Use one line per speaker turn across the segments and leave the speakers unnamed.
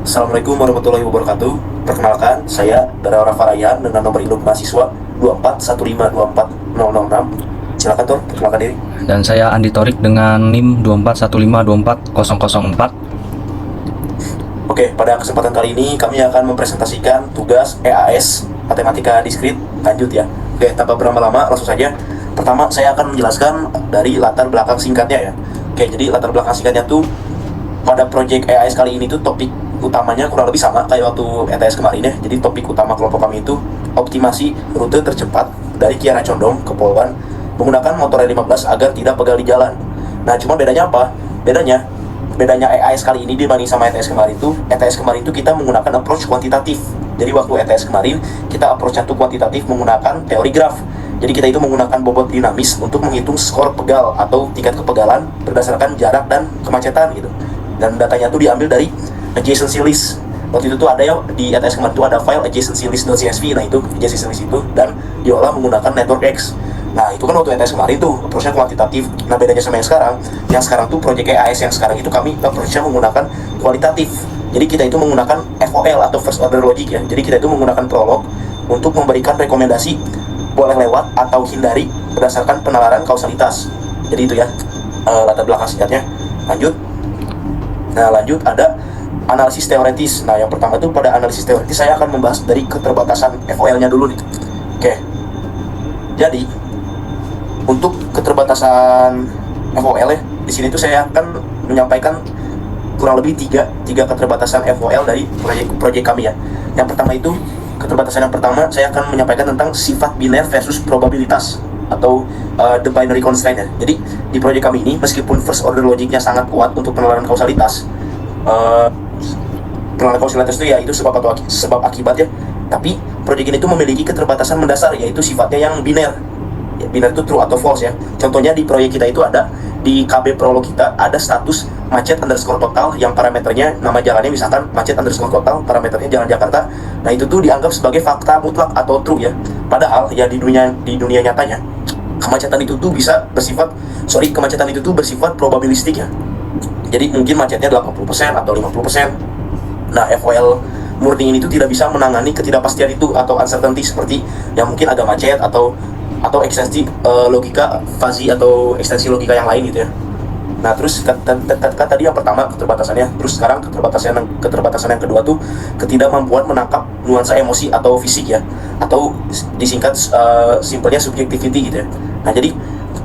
Assalamualaikum warahmatullahi wabarakatuh. Perkenalkan, saya Dara Rafa Rayhan dengan nomor induk mahasiswa 2415240006. Silakan Tur, perkenalkan diri.
Dan saya Andi Torik dengan NIM 2415240004.
Oke, pada kesempatan kali ini kami akan mempresentasikan tugas EAS Matematika Diskrit lanjut ya. Oke, tanpa berlama-lama langsung saja. Pertama, saya akan menjelaskan dari latar belakang singkatnya ya. Oke, jadi latar belakang singkatnya tuh pada project EAS kali ini tuh topik utamanya kurang lebih sama kayak waktu ETS kemarin ya. Jadi topik utama kelompok kami itu optimasi rute tercepat dari Kiara Condong ke Polwan menggunakan motor E15 agar tidak pegal di jalan. Nah, cuma bedanya apa? Bedanya EAS kali ini dibanding sama ETS kemarin itu kita menggunakan approach kuantitatif. Jadi waktu ETS kemarin kita approach-nya tuh kuantitatif menggunakan teori graf. Jadi kita itu menggunakan bobot dinamis untuk menghitung skor pegal atau tingkat kepegalan berdasarkan jarak dan kemacetan gitu. Dan datanya tuh diambil dari adjacency list. Waktu itu tuh ada ya di ETS kemarin tuh ada file adjacency list.csv. Nah, itu adjacency list itu dan diolah menggunakan network X. Nah, itu kan waktu ETS kemarin tuh approach-nya kuantitatif. Nah, bedanya sama yang sekarang tuh project EAS yang sekarang itu kami approach-nya menggunakan kualitatif. Jadi kita itu menggunakan FOL atau first order logic ya. Jadi kita itu menggunakan prolog untuk memberikan rekomendasi boleh lewat atau hindari berdasarkan penalaran kausalitas. Jadi itu ya latar belakang singkatnya. Lanjut ada analisis teoretis. Nah, yang pertama tuh pada analisis teoretis saya akan membahas dari keterbatasan FOL-nya dulu nih. Oke. Jadi untuk keterbatasan FOL ya, di sini tuh saya akan menyampaikan kurang lebih tiga keterbatasan FOL dari proyek kami ya. Yang pertama itu keterbatasan yang pertama saya akan menyampaikan tentang sifat biner versus probabilitas atau the binary constraint ya. Jadi di proyek kami ini meskipun first order logiknya sangat kuat untuk penalaran kausalitas, penalaran kausalitas itu ya itu sebab akibat ya. Tapi proyek ini itu memiliki keterbatasan mendasar yaitu sifatnya yang biner. Ya, biner itu true atau false ya. Contohnya di proyek kita itu ada di KB prolog kita ada status macet underscore total yang parameternya nama jalannya misalkan macet underscore total, parameternya jalan Jakarta. Nah, itu tuh dianggap sebagai fakta mutlak atau true ya. Padahal ya di dunia nyatanya kemacetan itu tuh bersifat probabilistik ya. Jadi mungkin macetnya 80% atau 50%. Nah, FOL murni ini tuh tidak bisa menangani ketidakpastian itu atau uncertainty seperti yang mungkin agak macet atau ekstensi logika fuzzy atau ekstensi logika yang lain gitu ya. Nah, terus tadi yang pertama keterbatasannya, terus sekarang keterbatasan yang kedua tuh ketidakmampuan menangkap nuansa emosi atau fisik ya, atau disingkat simpelnya subjectivity gitu ya. Nah, jadi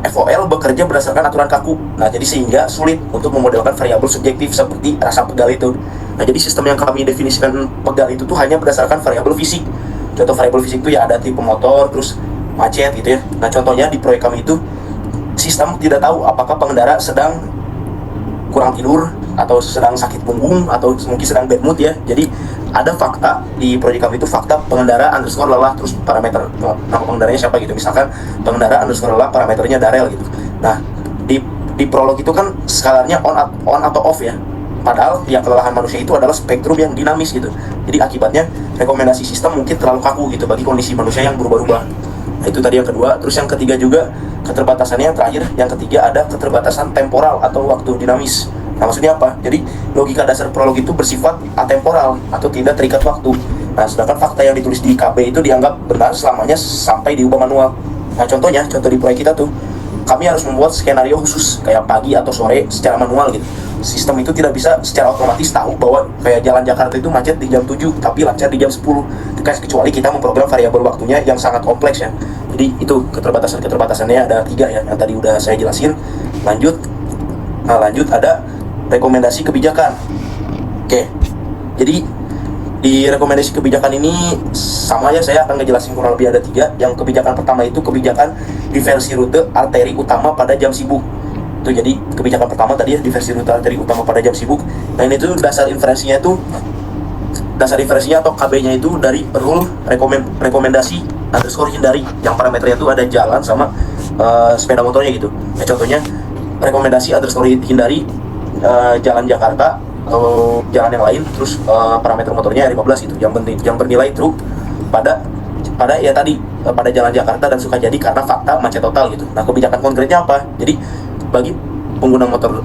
FOL bekerja berdasarkan aturan kaku. Nah, jadi sehingga sulit untuk memodelkan variabel subjektif seperti rasa pegal itu. Nah, jadi sistem yang kami definisikan pegal itu tuh hanya berdasarkan variabel fisik. Contoh variabel fisik itu ya ada tipe motor, terus macet gitu ya. Nah, contohnya di proyek kami itu sistem tidak tahu apakah pengendara sedang kurang tidur atau sedang sakit punggung atau mungkin sedang bad mood ya. Jadi ada fakta di proyek kami itu fakta pengendara underscore lelah terus parameter nama pengendaranya siapa gitu. Misalkan pengendara underscore lelah parameternya Darel gitu. Nah, di prolog itu kan skalarnya on atau off ya. Padahal yang kelelahan manusia itu adalah spektrum yang dinamis gitu. Jadi akibatnya rekomendasi sistem mungkin terlalu kaku gitu bagi kondisi manusia yang berubah-ubah. Nah, itu tadi yang kedua. Terus yang ketiga juga keterbatasannya yang terakhir, yang ketiga ada keterbatasan temporal atau waktu dinamis. Nah, maksudnya apa? Jadi logika dasar prolog itu bersifat atemporal atau tidak terikat waktu. Nah, sedangkan fakta yang ditulis di KB itu dianggap benar selamanya sampai diubah manual. Nah, contoh di proyek kita tuh kami harus membuat skenario khusus kayak pagi atau sore secara manual gitu. Sistem itu tidak bisa secara otomatis tahu bahwa kayak jalan Jakarta itu macet di jam 7 tapi lancar di jam 10. Kecuali kita memprogram variabel waktunya yang sangat kompleks ya. Jadi itu keterbatasannya ada 3 ya yang tadi udah saya jelasin. Lanjut ada rekomendasi kebijakan. Oke. Jadi di rekomendasi kebijakan ini sama ya, saya akan ngejelasin kurang lebih ada 3. Yang kebijakan pertama itu kebijakan diversi rute arteri utama pada jam sibuk. Itu jadi kebijakan pertama tadi ya, diversi rute arteri utama pada jam sibuk. Nah, ini tuh dasar inferensinya atau KB-nya itu dari rule rekomendasi underscore hindari yang parameternya itu ada jalan sama sepeda motornya gitu. Nah, contohnya rekomendasi underscore hindari jalan Jakarta atau jalan yang lain, terus parameter motornya 15 gitu, yang bernilai true pada ya tadi pada jalan Jakarta dan Sukajadi karena fakta macet total gitu. Nah, kebijakan konkretnya apa? Jadi bagi pengguna motor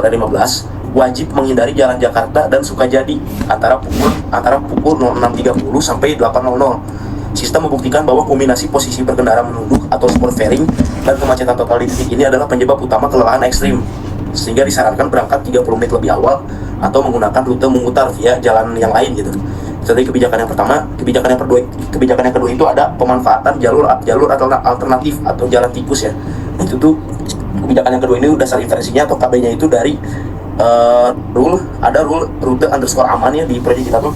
R15 wajib menghindari Jalan Jakarta dan Sukajadi antara pukul 06.30 sampai 8.00. Sistem membuktikan bahwa kombinasi posisi berkendara menunduk atau sport fairing dan kemacetan total di titik ini adalah penyebab utama kelelahan ekstrim, sehingga disarankan berangkat 30 menit lebih awal atau menggunakan rute memutar via jalan yang lain gitu. Jadi kebijakan yang pertama. Kebijakan yang kedua itu ada pemanfaatan jalur alternatif atau jalan tikus ya. Itu tuh kebijakan yang kedua ini dasar inferensinya atau KB-nya itu dari rule rute underscore aman ya, di proyek kita tuh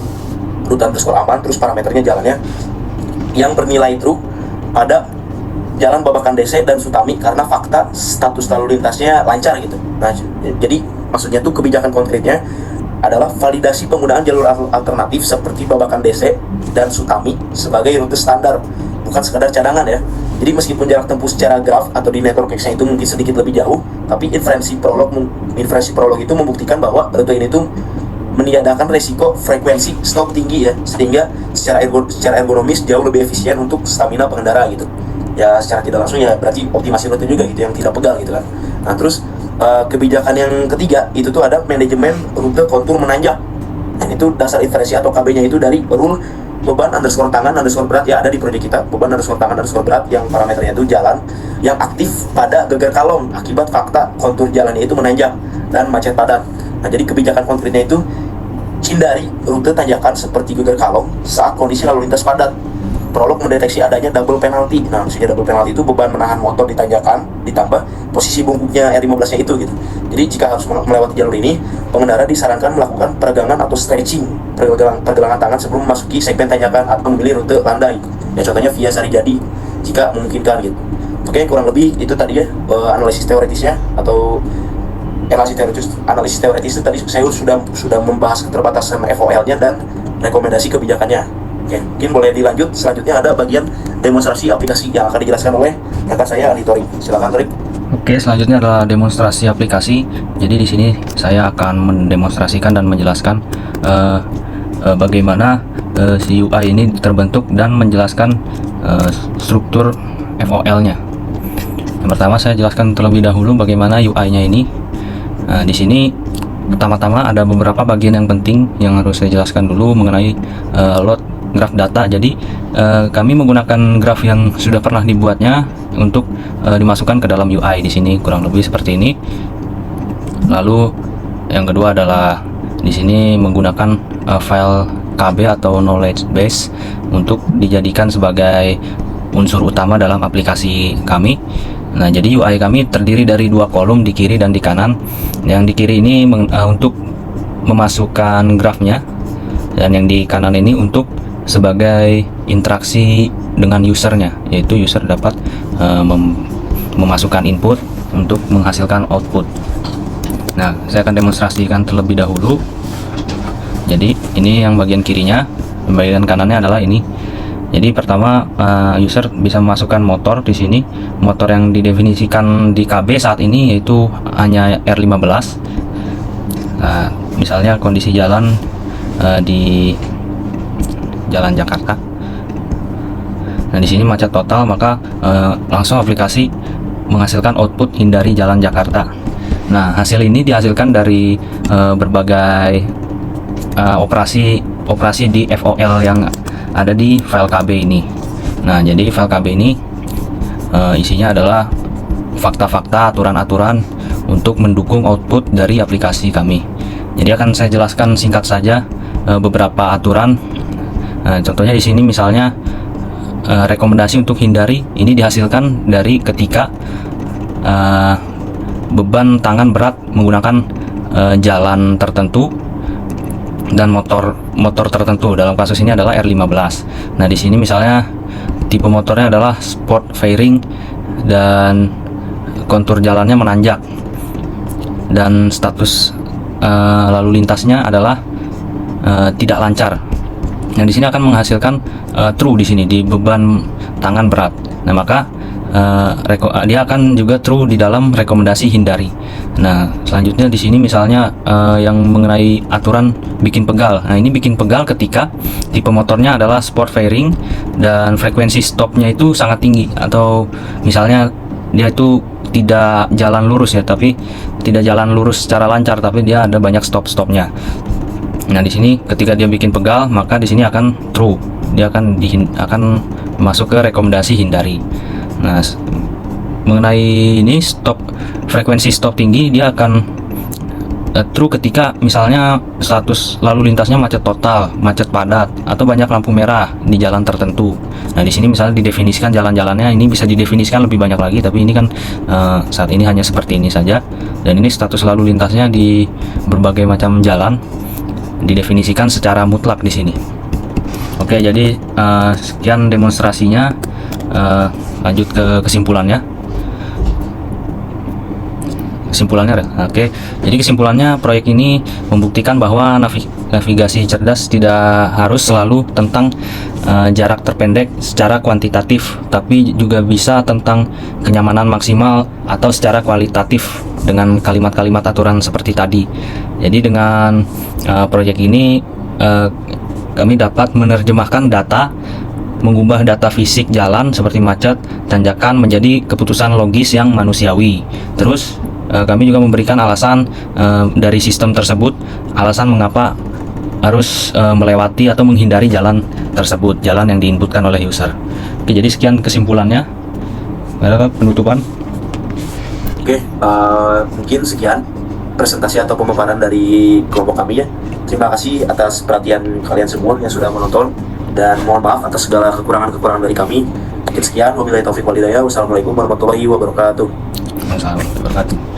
rute underscore aman, terus parameternya jalannya yang bernilai true pada Jalan Babakan DC dan Sutami karena fakta status lalu lintasnya lancar gitu. Nah, jadi maksudnya tuh kebijakan konkretnya adalah validasi penggunaan jalur alternatif seperti Babakan DC dan Sutami sebagai rute standar, bukan sekadar cadangan ya. Jadi meskipun jarak tempuh secara graf atau di network X-nya itu mungkin sedikit lebih jauh, tapi inferensi prolog itu membuktikan bahwa rute ini tuh meniadakan resiko frekuensi stop tinggi ya, sehingga secara ergonomis jauh lebih efisien untuk stamina pengendara gitu. Ya secara tidak langsung ya berarti optimasi rute juga gitu yang tidak pegal gitu kan. Nah terus kebijakan yang ketiga itu tuh ada manajemen rute kontur menanjak. Dan itu dasar inferensi atau KB-nya itu dari rule beban underscore tangan underscore berat ya, ada di proyek kita, beban underscore tangan underscore berat yang parameternya itu jalan yang aktif pada gegar kalong akibat fakta kontur jalannya itu menanjak dan macet padat. Nah jadi kebijakan konkretnya itu hindari rute tanjakan seperti gegar kalong saat kondisi lalu lintas padat. Prolog mendeteksi adanya double penalty. Nah, maksudnya double penalty itu beban menahan motor di tanjakan ditambah posisi bungkuknya R15-nya itu gitu. Jadi jika harus melewati jalur ini, pengendara disarankan melakukan peregangan atau stretching, pergelangan tangan sebelum memasuki segmen tanjakan atau memilih rute landai. Ya contohnya via Sarijadi jika memungkinkan gitu. Oke, kurang lebih itu tadi ya analisis teoritisnya atau analisis teoritis itu tadi saya sudah membahas keterbatasan FOL-nya dan rekomendasi kebijakannya. Oke, mungkin boleh dilanjut. Selanjutnya ada bagian demonstrasi aplikasi yang akan dijelaskan oleh rekan saya Adi Torik. Silakan Torik.
Oke, selanjutnya adalah demonstrasi aplikasi. Jadi di sini saya akan mendemonstrasikan dan menjelaskan bagaimana si UI ini terbentuk dan menjelaskan struktur FOL-nya. Yang pertama saya jelaskan terlebih dahulu bagaimana UI-nya ini. Nah, di sini pertama-tama ada beberapa bagian yang penting yang harus saya jelaskan dulu mengenai load graf data. Jadi kami menggunakan graf yang sudah pernah dibuatnya untuk dimasukkan ke dalam UI di sini, kurang lebih seperti ini. Lalu yang kedua adalah di sini menggunakan file KB atau knowledge base untuk dijadikan sebagai unsur utama dalam aplikasi kami. Nah, jadi UI kami terdiri dari dua kolom di kiri dan di kanan. Yang di kiri ini untuk memasukkan grafnya, dan yang di kanan ini untuk sebagai interaksi dengan usernya, yaitu user dapat memasukkan input untuk menghasilkan output. Nah, saya akan demonstrasikan terlebih dahulu. Jadi ini yang bagian kirinya, bagian kanannya adalah ini. Jadi pertama user bisa memasukkan motor di sini. Motor yang didefinisikan di KB saat ini yaitu hanya R15. Nah, misalnya kondisi jalan di Jalan Jakarta. Nah, di sini macet total, maka langsung aplikasi menghasilkan output hindari Jalan Jakarta. Nah, hasil ini dihasilkan dari berbagai operasi di FOL yang ada di file KB ini. Nah, jadi file KB ini isinya adalah fakta-fakta, aturan-aturan untuk mendukung output dari aplikasi kami. Jadi akan saya jelaskan singkat saja beberapa aturan. Contohnya di sini misalnya rekomendasi untuk hindari ini dihasilkan dari ketika beban tangan berat menggunakan jalan tertentu dan motor tertentu. Dalam kasus ini adalah R15. Nah, di sini misalnya tipe motornya adalah sport fairing dan kontur jalannya menanjak dan status lalu lintasnya adalah tidak lancar. Nah, di sini akan menghasilkan true di sini di beban tangan berat. Nah, maka dia akan juga true di dalam rekomendasi hindari. Nah, selanjutnya di sini misalnya yang mengenai aturan bikin pegal. Nah, ini bikin pegal ketika tipe motornya adalah sport fairing dan frekuensi stopnya itu sangat tinggi, atau misalnya dia itu tidak jalan lurus ya, tapi tidak jalan lurus secara lancar, tapi dia ada banyak stop-stopnya. Nah, di sini ketika dia bikin pegal, maka di sini akan true. Dia akan masuk ke rekomendasi hindari. Nah, mengenai ini frekuensi stop tinggi, dia akan true ketika misalnya status lalu lintasnya macet total, macet padat, atau banyak lampu merah di jalan tertentu. Nah, di sini misalnya didefinisikan jalan-jalannya, ini bisa didefinisikan lebih banyak lagi, tapi ini kan saat ini hanya seperti ini saja. Dan ini status lalu lintasnya di berbagai macam jalan didefinisikan secara mutlak di sini. Oke, jadi sekian demonstrasinya. Lanjut ke kesimpulannya. Oke, jadi kesimpulannya, proyek ini membuktikan bahwa navigasi cerdas tidak harus selalu tentang jarak terpendek secara kuantitatif, tapi juga bisa tentang kenyamanan maksimal atau secara kualitatif dengan kalimat-kalimat aturan seperti tadi. Jadi dengan proyek ini kami dapat menerjemahkan data, mengubah data fisik jalan seperti macet, tanjakan menjadi keputusan logis yang manusiawi. Terus kami juga memberikan alasan dari sistem tersebut, alasan mengapa harus melewati atau menghindari jalan tersebut, jalan yang diinputkan oleh user. Oke, jadi sekian kesimpulannya. Ada penutupan?
Oke, mungkin sekian presentasi atau pemaparan dari kelompok kami ya. Terima kasih atas perhatian kalian semua yang sudah menonton, dan mohon maaf atas segala kekurangan-kekurangan dari kami. Mungkin sekian, wabillahi taufiq wal hidayah. Wassalamualaikum warahmatullahi wabarakatuh.
Assalamualaikum warahmatullahi wabarakatuh.